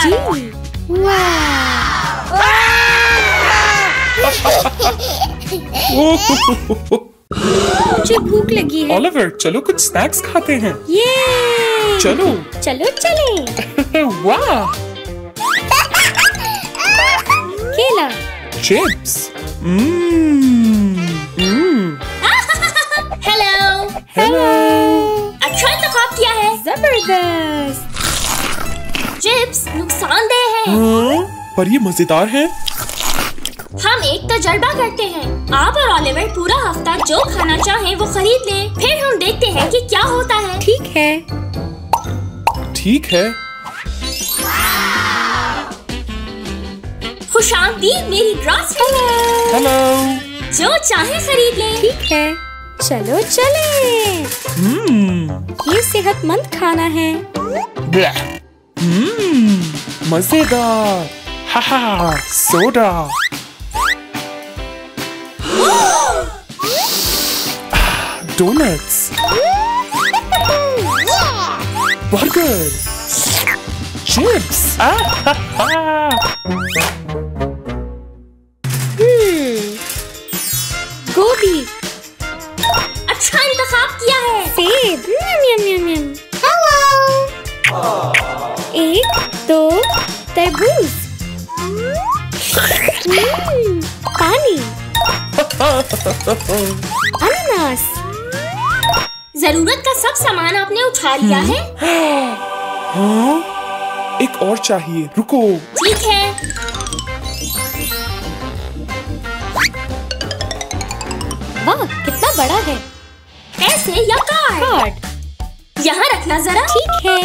जी। मुझे भूख लगी है। ओलिवर, चलो कुछ स्नैक्स खाते हैं। ये चलो चलो चलें। वाह, केला। चिप्स। Hello hello. अच्छा इंतखाब किया है। जबरदस्त। चिप्स नुकसानदेह है। पर ये मजेदार है। हम एक तजर्बा करते हैं। आप और ओलिवर पूरा हफ्ता जो खाना चाहें वो खरीद लें। फिर हम देखते हैं कि क्या होता है। ठीक है। ठीक है। खुशामदीद मेरी ग्रॉसरी। हेलो। जो चाहे खरीद लें। ठीक है, चलो चलें। ये सेहतमंद खाना है। मजेदार। हा सोडा। डोनट्स। बर्गर। चिप्स। गोभी। अच्छा इंतखाब किया है। सेब। यम यम यम यम। एक दो तरबूज। पानी। अनानास। जरूरत का सब सामान आपने उठा लिया है। हाँ, एक और चाहिए, रुको। ठीक है। वाह, कितना बड़ा है। पैसे या कार्ड? कार्ड। यहाँ रखना जरा। ठीक है,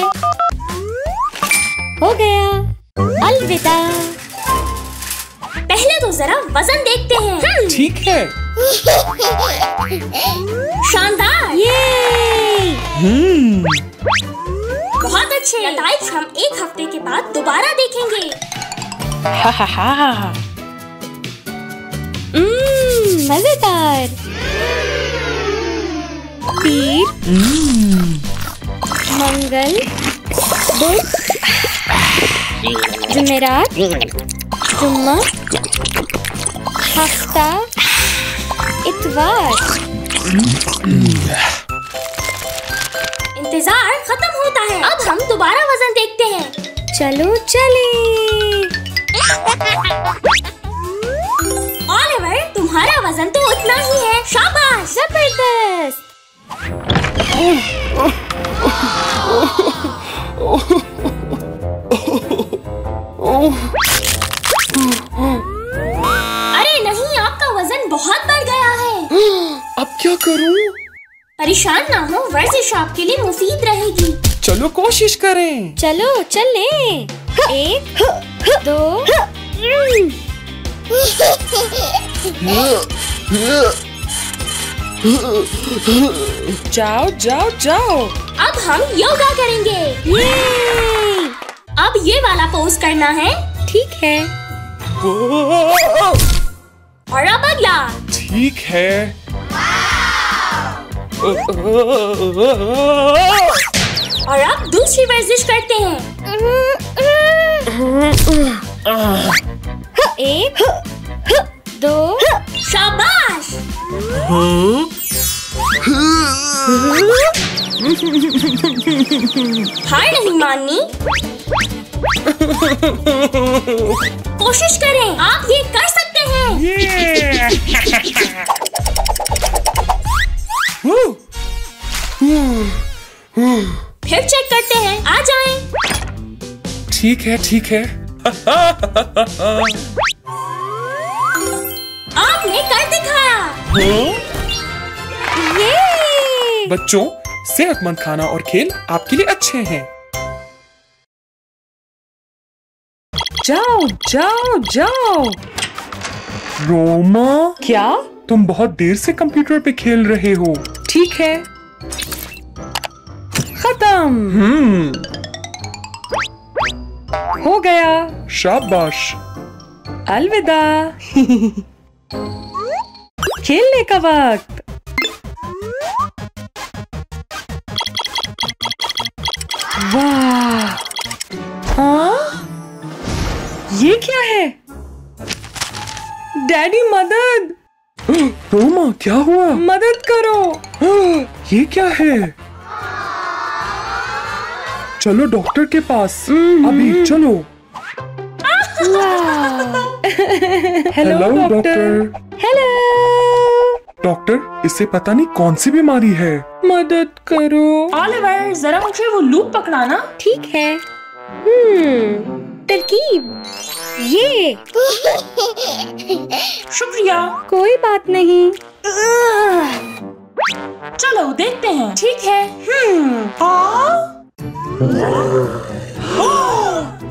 हो गया। अलविदा। पहले तो जरा वजन देखते हैं। ठीक है। शानदार। ये बहुत अच्छे। नताइज हम एक हफ्ते के बाद दोबारा देखेंगे। मजेदार। पीर, मंगल, बुध, जुमेरात, जुम्मा, हफ्ता, इतवार। इंतजार खत्म होता है। अब हम दोबारा वजन देखते हैं। चलो चले। ओलिवर, तुम्हारा वजन तो उतना ही है। शाबाश। जबरदस्त। अरे नहीं, आपका वजन बहुत बढ़ गया है। अब क्या करूं? परेशान ना हो, वर्जिश आपके लिए मुफीद रहेगी। चलो कोशिश करें। चलो चले। एक दो। जाओ जाओ जाओ। अब हम योगा करेंगे। ये अब ये वाला पोज करना है। ठीक है। और अब अगला। ठीक है। और अब दूसरी वर्जिश करते हैं। एक दो। शाबाश। हार नहीं माननी। कोशिश करें, आप ये कर सकते हैं। फिर चेक करते हैं, आ जाएं। ठीक है ठीक है। आपने कर दिखाया। ये बच्चों, सेहतमंद खाना और खेल आपके लिए अच्छे हैं। जाओ जाओ जाओ। रोमा, क्या? तुम बहुत देर से कंप्यूटर पे खेल रहे हो। ठीक है, खत्म। हो गया। शाबाश। अलविदा। खेलने का वक्त। वाह। हाँ, ये क्या है? डैडी मदद! रोमा क्या हुआ? मदद करो! ये क्या है? चलो डॉक्टर के पास। अभी चलो। Hello doctor. हेलो। डॉक्टर, इसे पता नहीं कौन सी बीमारी है। मदद करो। ऑलिवर, जरा मुझे वो लूप पकड़ाना। ठीक है। तरकीब ये। शुक्रिया। कोई बात नहीं। चलो देखते हैं। ठीक है।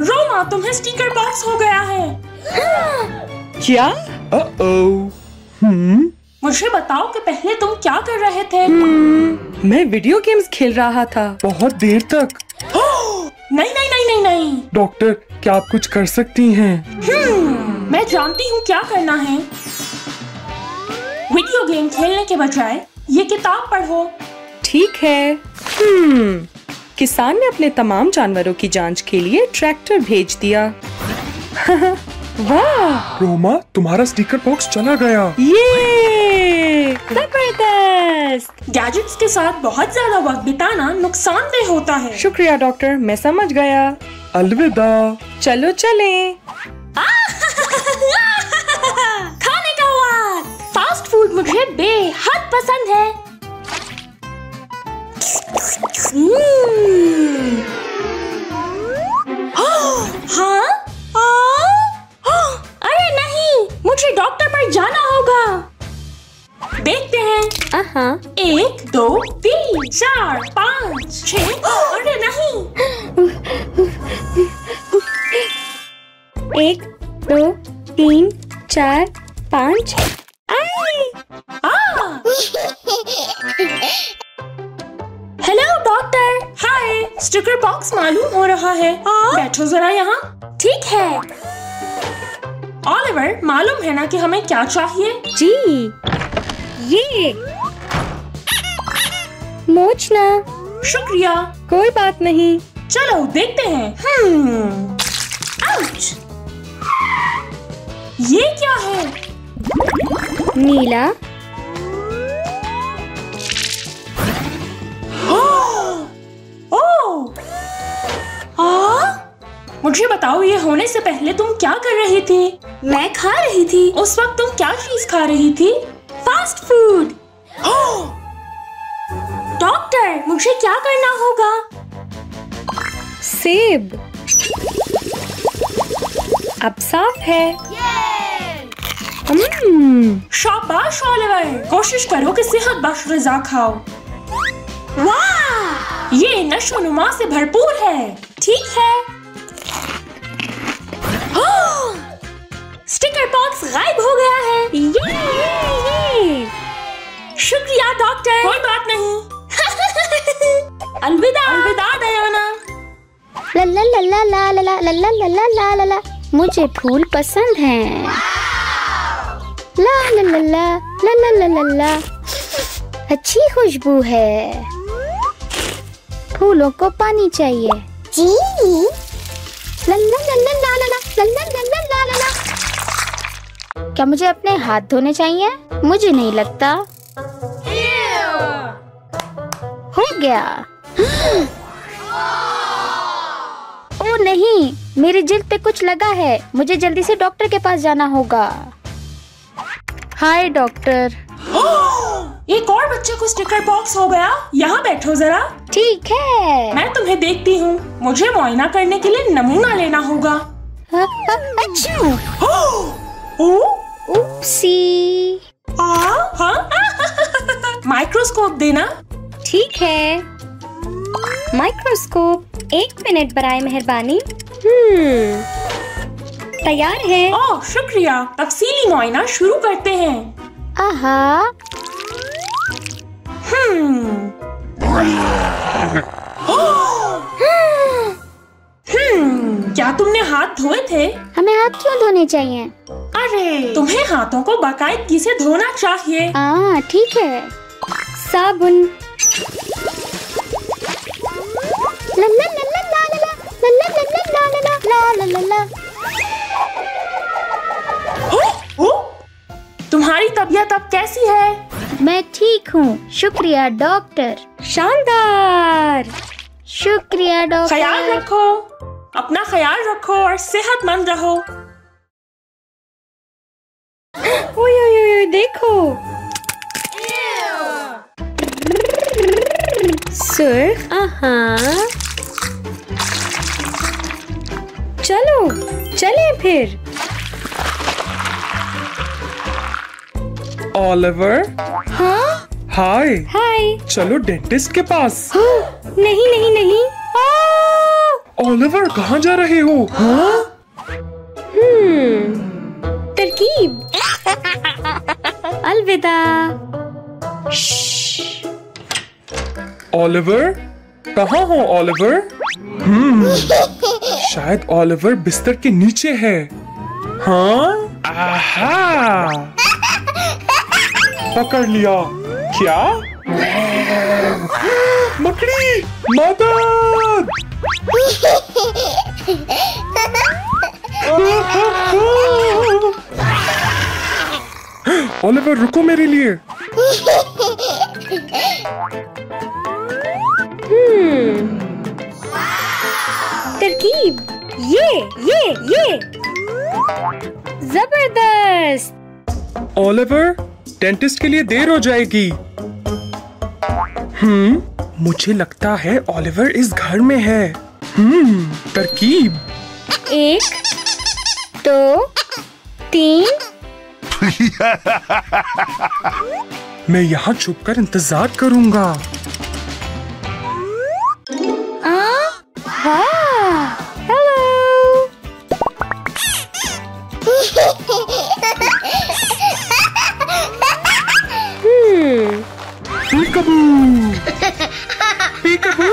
रोमा, तुम्हें स्टिकर बॉक्स हो गया है। क्या? मुझे बताओ कि पहले तुम क्या कर रहे थे? मैं वीडियो गेम्स खेल रहा था। बहुत देर तक। नहीं नहीं नहीं नहीं नहीं। डॉक्टर, क्या आप कुछ कर सकती हैं? मैं जानती हूँ क्या करना है। वीडियो गेम खेलने के बजाय ये किताब पढ़ो। ठीक है। किसान ने अपने तमाम जानवरों की जांच के लिए ट्रैक्टर भेज दिया। वाह! रोमा, तुम्हारा स्टिकर बॉक्स चला गया। ये जबरदस्त। गैजेट्स के साथ बहुत ज्यादा वक्त बिताना नुकसानदेह होता है। शुक्रिया डॉक्टर, मैं समझ गया। अलविदा। चलो चलें। खाने का वक्त। फास्ट फूड मुझे बेहद पसंद है। हाँ? अरे नहीं, मुझे डॉक्टर पर जाना होगा। देखते हैं। 1 2 3 4 5 6। अरे नहीं। 1 2 3 4 5। Hello doctor. Hi. Sticker box मालूम हो रहा है। बैठो जरा यहाँ। ठीक है। ऑलिवर, मालूम है ना कि हमें क्या चाहिए? जी, ये मोचना। शुक्रिया। कोई बात नहीं। चलो देखते हैं। आउच! ये क्या है? नीला। मुझे बताओ, ये होने से पहले तुम क्या कर रही थी? मैं खा रही थी। उस वक्त तुम क्या चीज खा रही थी? Fast food. डॉक्टर, मुझे क्या करना होगा? सेब। अब साफ है। शाबाश ऑलिवर, कोशिश करो कि सेहत बख्श ग़िज़ा खाओ। वाह! ये नशोनुमा से भरपूर है। ठीक है। स्टिकर बॉक्स गायब हो गया है। ये। शुक्रिया डॉक्टर। कोई बात नहीं। अलविदा। अलविदा डयाना। ला ला ला ला ला ला ला ला ला ला ला ला ला। मुझे फूल पसंद हैं। ला ला ला ला ला ला ला ला ला। अच्छी खुशबू है। फूलों को पानी चाहिए। जी। ला ला ला ला ला ला ला ला ला ला ला ला ला। क्या मुझे अपने हाथ धोने चाहिए? मुझे नहीं लगता। हो गया। ओ नहीं, मेरी जिल्द पे कुछ लगा है। मुझे जल्दी से डॉक्टर के पास जाना होगा। हाय डॉक्टर। एक और बच्चे को स्टिकर बॉक्स हो गया। यहाँ बैठो जरा। ठीक है। मैं तुम्हें देखती हूँ। मुझे मुआयना करने के लिए नमूना लेना होगा। अच्छा। उपसी। हाँ? माइक्रोस्कोप देना। ठीक है। माइक्रोस्कोप। 1 मिनट बराए मेहरबानी। तैयार है। ओह शुक्रिया। तफसीली मुआयना शुरू करते हैं। आहा। क्या तुमने हाथ धोए थे? हमें हाथ क्यों धोने चाहिए? अरे, तुम्हें हाथों को बाकायदगी से धोना चाहिए। ठीक है। साबुन। ला ला ला ला ला ला ला ला ला ला ला ला ला ला ला ला। सेहत अब कैसी है? मैं ठीक हूँ, शुक्रिया डॉक्टर। शानदार। शुक्रिया डॉक्टर। ख्याल रखो, अपना ख्याल रखो और सेहतमंद रहो। ओए ओए ओए देखो, सुर्ख। चलो चले फिर। ओलिवर। हाँ हाय। हाय। चलो डेंटिस्ट के पास। नहीं नहीं नहीं। ओलिवर कहाँ जा रहे हो? हाँ? तरकीब। अलविदा। ओलिवर कहाँ हो ओलिवर? शायद ओलिवर बिस्तर के नीचे है। हाँ? आहा! पकड़ लिया। क्या? मकड़ी! मदद! ओलिवर रुको मेरे लिए। तरकीब। ये जबरदस्त। ओलिवर डेंटिस्ट के लिए देर हो जाएगी। मुझे लगता है ओलिवर इस घर में है। तरकीब। 1 2 3। मैं यहाँ छुपकर इंतजार करूँगा। हेलो। पीकाबू! पीकाबू!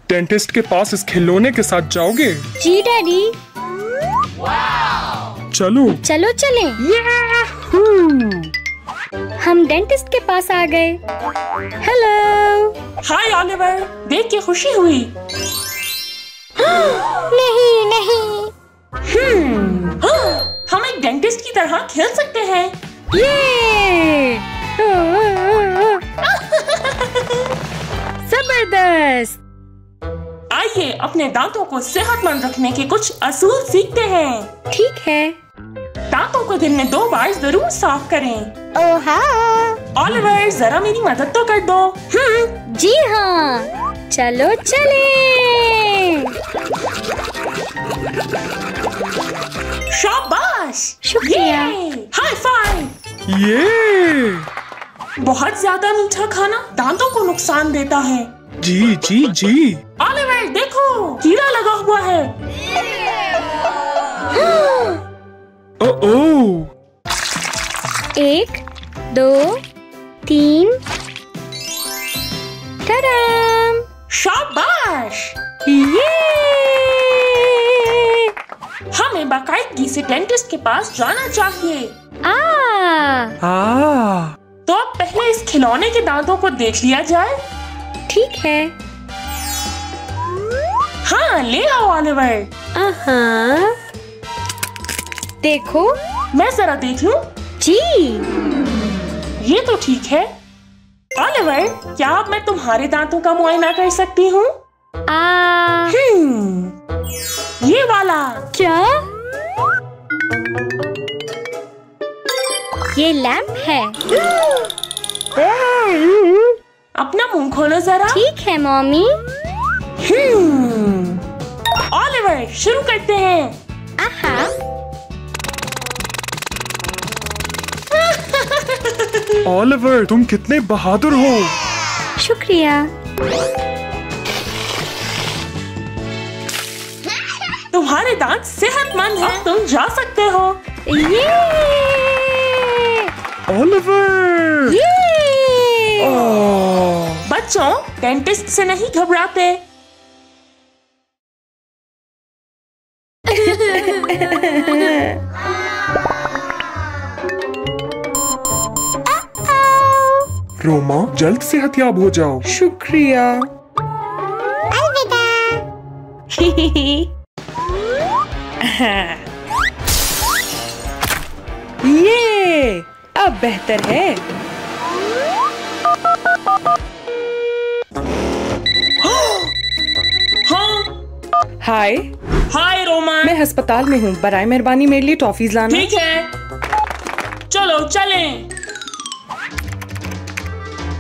डेंटिस्ट के पास इस खिलौने के साथ जाओगे? जी डैडी। चलो। चलो चले। हम डेंटिस्ट के पास आ गए। हेलो। हाय ओलिवर, देख के खुशी हुई। नहीं नहीं। हम एक डेंटिस्ट की तरह खेल सकते हैं। ये जबरदस्त। आइए अपने दांतों को सेहतमंद रखने के कुछ असूल सीखते हैं। ठीक है। दांतों को दिन में 2 बार जरूर साफ करें। ओह हाँ। ओलिवर जरा मेरी मदद तो कर दो। जी हाँ, चलो चले। शाबाश। शुक्रिया। High five. ये बहुत ज्यादा मीठा खाना दांतों को नुकसान देता है। जी जी जी। ओलिवर देखो, कीड़ा लगा हुआ है। ओह 1 2 3। टडाम। शाबाश। ये हमें बाकायदगी से डेंटिस्ट के पास जाना चाहिए। तो अब पहले इस खिलौने के दांतों को देख लिया जाए। ठीक है। हाँ ले आओ ओलिवर। देखो। मैं जरा देख लूं। जी। ये तो ठीक है। ओलिवर क्या अब मैं तुम्हारे दांतों का मुआयना कर सकती हूँ? ये वाला। क्या? ये लैंप है। अपना मुंह खोलो जरा। ठीक है मम्मी। ओलिवर शुरू करते हैं। ओलिवर तुम कितने बहादुर हो। शुक्रिया। तुम्हारे दांत सेहतमंद हैं। अब तुम जा सकते हो। ये ओलिवर। बच्चों डेंटिस्ट से नहीं घबराते। रोमा जल्द सेहतयाब हो जाओ। शुक्रिया। ये अब बेहतर है। हाँ। हाय। हाय रोमा। मैं अस्पताल में हूँ, बराए मेहरबानी मेरे लिए टॉफीज लाना। ठीक है, चलो चलें।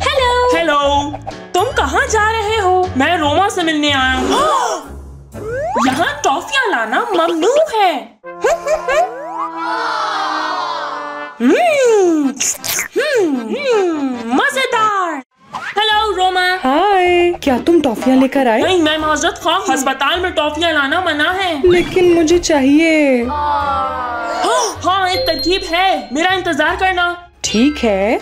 हेलो। हेलो, तुम कहाँ जा रहे हो? मैं रोमा से मिलने आया हूँ। यहाँ टॉफियाँ लाना ममनू है। मजेदार। हेलो रोमा। हाय, क्या तुम टॉफियाँ लेकर आए? नहीं, मैं माजरत ख्वाह हूँ। अस्पताल में टॉफियाँ लाना मना है। लेकिन मुझे चाहिए। हाँ, एक तरकीब है, मेरा इंतजार करना। ठीक है।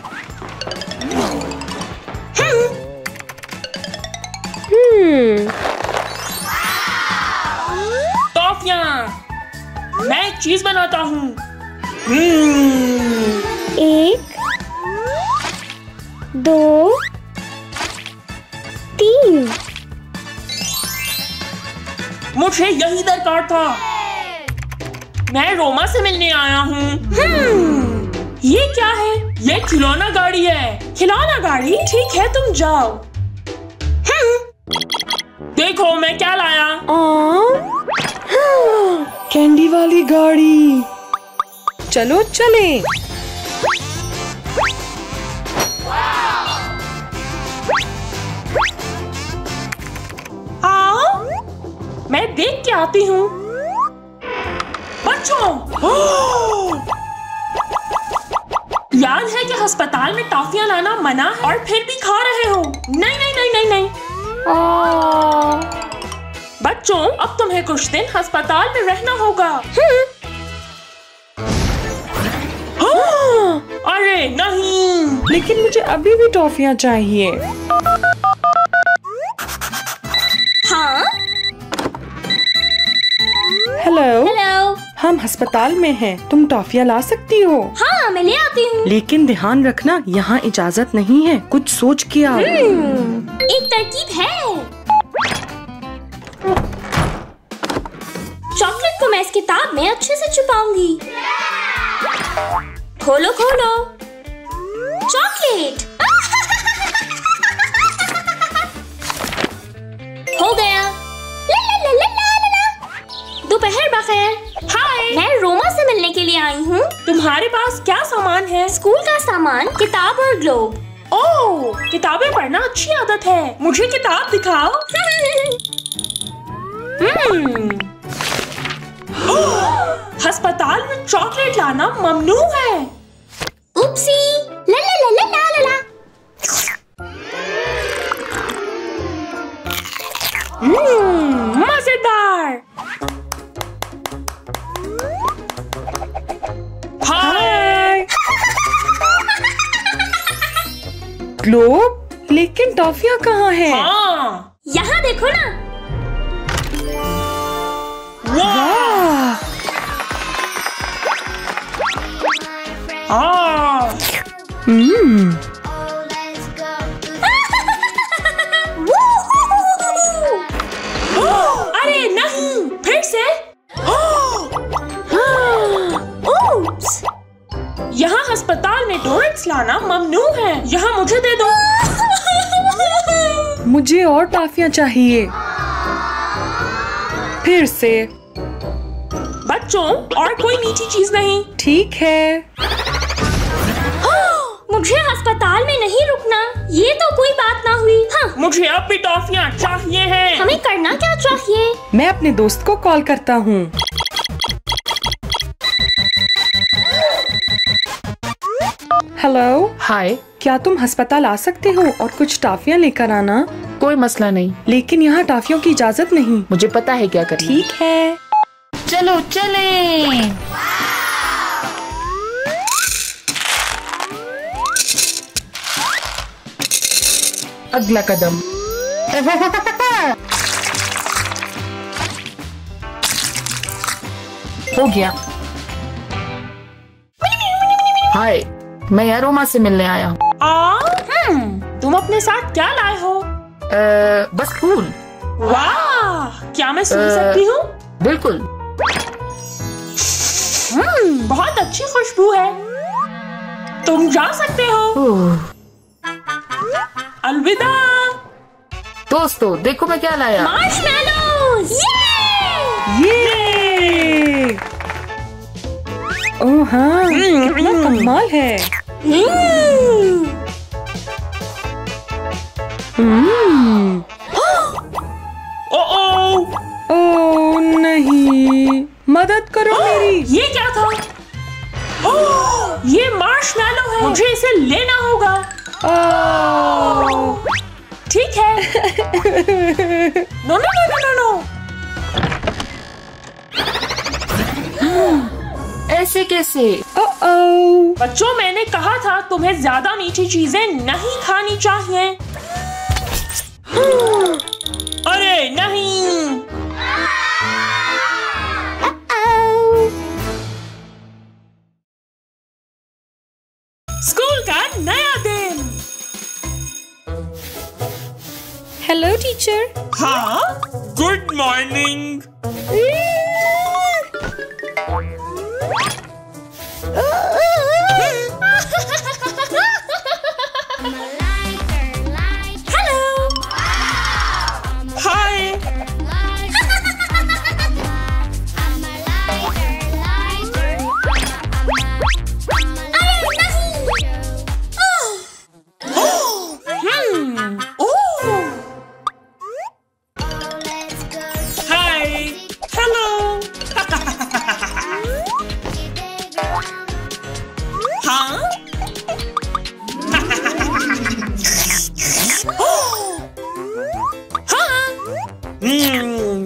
टॉफियाँ। मैं एक चीज बनाता हूँ। 1 2 3। मुझे यही दरकार था। मैं रोमा से मिलने आया हूँ। ये क्या है? ये खिलौना गाड़ी है। खिलौना गाड़ी? ठीक है, तुम जाओ। देखो मैं क्या लाया। कैंडी वाली गाड़ी। चलो चलें। आओ, मैं देख के आती हूँ। बच्चों, याद है कि अस्पताल में टॉफियाँ लाना मना है और फिर भी खा रहे हो। नहीं नहीं नहीं नहीं नहीं। बच्चों, अब तुम्हें कुछ दिन अस्पताल में रहना होगा। अरे नहीं। लेकिन मुझे अभी भी टॉफियाँ चाहिए। हाँ। हेलो। हेलो। हम अस्पताल में हैं। तुम टॉफियाँ ला सकती हो? हाँ, मैं ले आती हूँ। लेकिन ध्यान रखना, यहाँ इजाजत नहीं है। कुछ सोच के आओ। एक तरकीब है। चॉकलेट को मैं इस किताब में अच्छे से छुपाऊंगी। खोलो खोलो। चॉकलेट। हो गया। ला ला ला ला ला ला। दोपहर बखैर। हाय, मैं रोमा से मिलने के लिए आई हूँ। तुम्हारे पास क्या सामान है? स्कूल का सामान, किताब और ग्लोब। ओह, किताबें पढ़ना अच्छी आदत है। मुझे किताब दिखाओ। अस्पताल में चॉकलेट लाना ममनू है। उपसी। ला ला ला ला ला ला ला। मजेदार। हाय। ग्लोब? लेकिन टॉफियाँ कहाँ हैं? हाँ। यहाँ देखो ना। वाह। हाँ। अरे नहीं, फिर से। Oops! यहाँ अस्पताल में डोनट्स लाना ममनू है। यहाँ मुझे दे दो। मुझे और टॉफियाँ चाहिए। फिर से। बच्चों, और कोई मीठी चीज नहीं। ठीक है। मुझे अस्पताल में नहीं रुकना। ये तो कोई बात ना हुई। हाँ, मुझे अब भी टॉफियाँ चाहिए हैं। हमें करना क्या चाहिए? मैं अपने दोस्त को कॉल करता हूँ। हेलो। हाय। क्या तुम अस्पताल आ सकते हो और कुछ टॉफियाँ लेकर आना? कोई मसला नहीं। लेकिन यहाँ टॉफियों की इजाजत नहीं। मुझे पता है क्या करना। ठीक है। चलो चलें। अगला कदम। हो गया। हाय, मैं यहाँ रोमा से मिलने आया हूँ। तुम अपने साथ क्या लाए हो? बस फूल। वाह, क्या मैं सुन सकती हूँ? बिल्कुल। बहुत अच्छी खुशबू है। तुम जा सकते हो। अलविदा। दोस्तों देखो मैं क्या लाया। मार्शमैलोज़। ये ओह हाँ, कितना कमाल है। ओह नहीं, मदद करो मेरी। ये क्या था? ये मार्शमैलो है। मुझे इसे लेना होगा। ठीक है। No no no no no. ऐसे कैसे? बच्चों मैंने कहा था तुम्हें ज्यादा मीठी चीजें नहीं खानी चाहिए। अरे नहीं। स्कूल का नया दिन। Hello teacher. हाँ, गुड मॉर्निंग।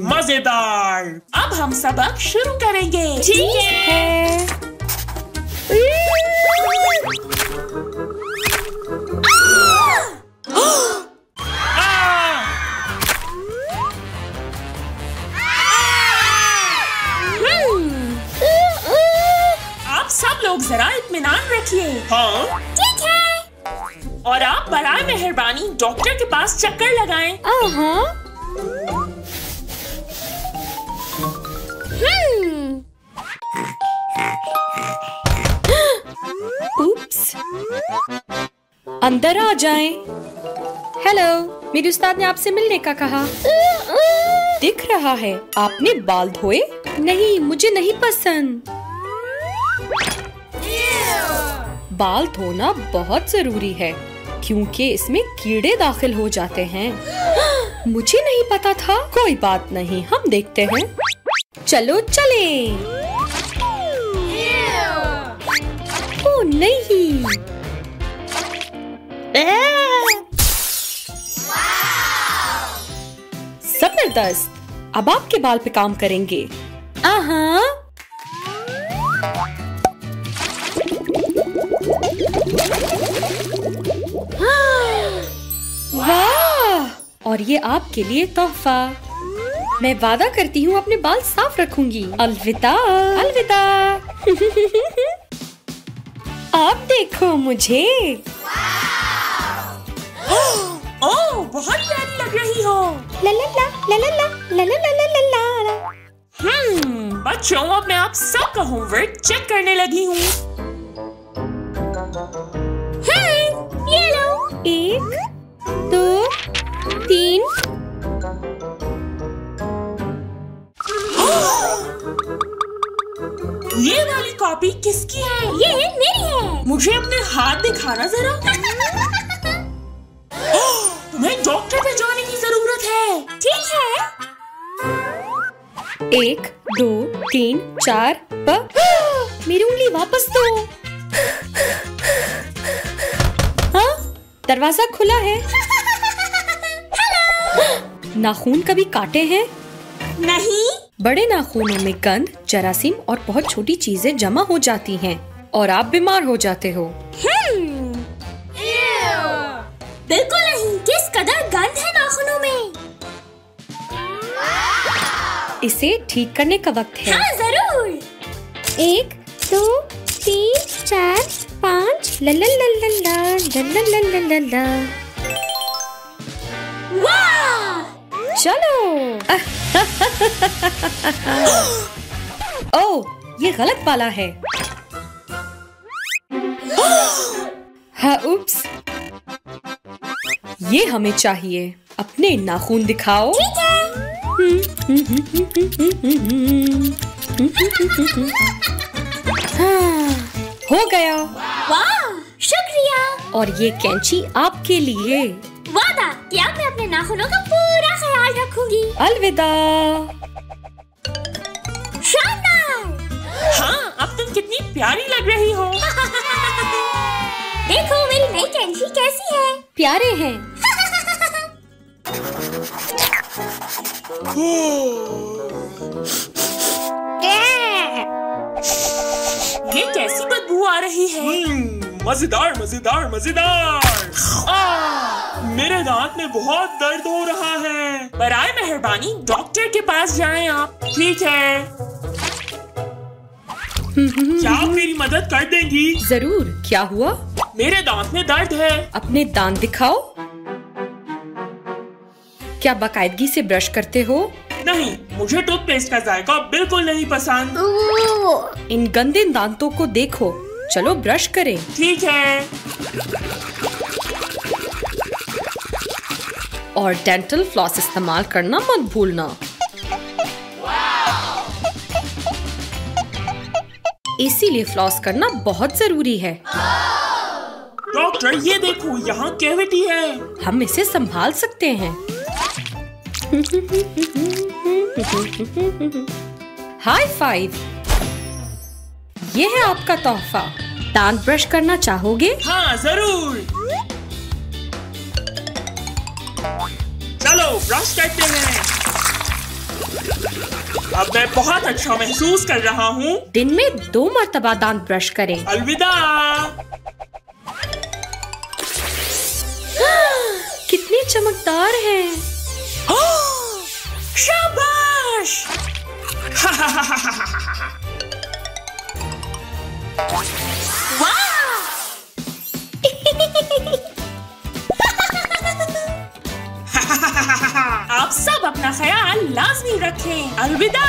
मजेदार। अब हम सबक शुरू करेंगे। ठीक है। आप सब लोग जरा इत्मीनान रखिए। हाँ ठीक है। और आप बराए मेहरबानी डॉक्टर के पास चक्कर लगाएं। उप्स, अंदर आ जाएं। हेलो, मेरे उस्ताद ने आपसे मिलने का कहा। दिख रहा है आपने बाल धोए? नहीं, मुझे नहीं पसंद। बाल धोना बहुत जरूरी है क्योंकि इसमें कीड़े दाखिल हो जाते हैं। मुझे नहीं पता था। कोई बात नहीं, हम देखते हैं। चलो चलें। ओह नहीं। जबरदस्त। अब आपके बाल पे काम करेंगे। वाह! और ये आपके लिए तोहफा। मैं वादा करती हूँ अपने बाल साफ रखूंगी। अलविदा। अलविदा। आप देखो मुझे। ओह, बहुत प्यारी लग रही हो। ला ला ला ला ला ला ला ला ला ला ला ला। बच्चों अब मैं आप सबका होमवर्क चेक करने लगी हूँ। ये लो। 1 2 3। ये वाली कॉपी किसकी है? ये मेरी है। मुझे अपने हाथ दिखाना जरा। तुम्हें डॉक्टर पे जाने की जरूरत है। ठीक है। 1 2 3 4 मेरी उंगली वापस दो। हाँ, दरवाजा खुला है। नाखून कभी काटे हैं? नहीं। बड़े नाखूनों में गंद, जरासीम और बहुत छोटी चीजें जमा हो जाती हैं और आप बीमार हो जाते हो। बिल्कुल नहीं। किस कदर गंद है नाखूनों में। इसे ठीक करने का वक्त है। हाँ जरूर। 1 2 3 4 5 ला ला ला ला ला ला ला ला ला ला। वाह! चलो। ओह, ये गलत वाला है। हाँ, उप्स। ये हमें चाहिए। अपने नाखून दिखाओ। हाँ, हो गया। वाह, शुक्रिया। और ये कैंची आपके लिए। वादा कि अब मैं अपने नाखूनों का पूरा ख्याल रखूंगी। अलविदा। शानदार। हाँ, अब तुम कितनी प्यारी लग रही हो। देखो मेरी नई कैंची कैसी है। प्यारे हैं। ये कैसी बदबू आ रही है। मजेदार मजेदार मजेदार। मेरे दांत में बहुत दर्द हो रहा है। बराए मेहरबानी डॉक्टर के पास जाएं आप। ठीक है, क्या आप मेरी मदद कर देंगी? जरूर। क्या हुआ? मेरे दांत में दर्द है। अपने दांत दिखाओ। क्या बाकायदगी से ब्रश करते हो? नहीं, मुझे टूथपेस्ट का जायका बिल्कुल नहीं पसंद। इन गंदे दांतों को देखो। चलो ब्रश करें। ठीक है। और डेंटल फ्लॉस इस्तेमाल करना मत भूलना। इसीलिए फ्लॉस करना बहुत जरूरी है। डॉक्टर, ये देखो, यहाँ कैविटी है। हम इसे संभाल सकते हैं। High five. ये है आपका तोहफा। दांत ब्रश करना चाहोगे? हाँ, जरूर। चलो ब्रश करते हैं। अब मैं बहुत अच्छा महसूस कर रहा हूँ। दिन में 2 मर्तबा दांत ब्रश करें। अलविदा। कितने चमकदार हैं। शाबाश। आप सब अपना ख्याल लाजमी रखें। अलविदा।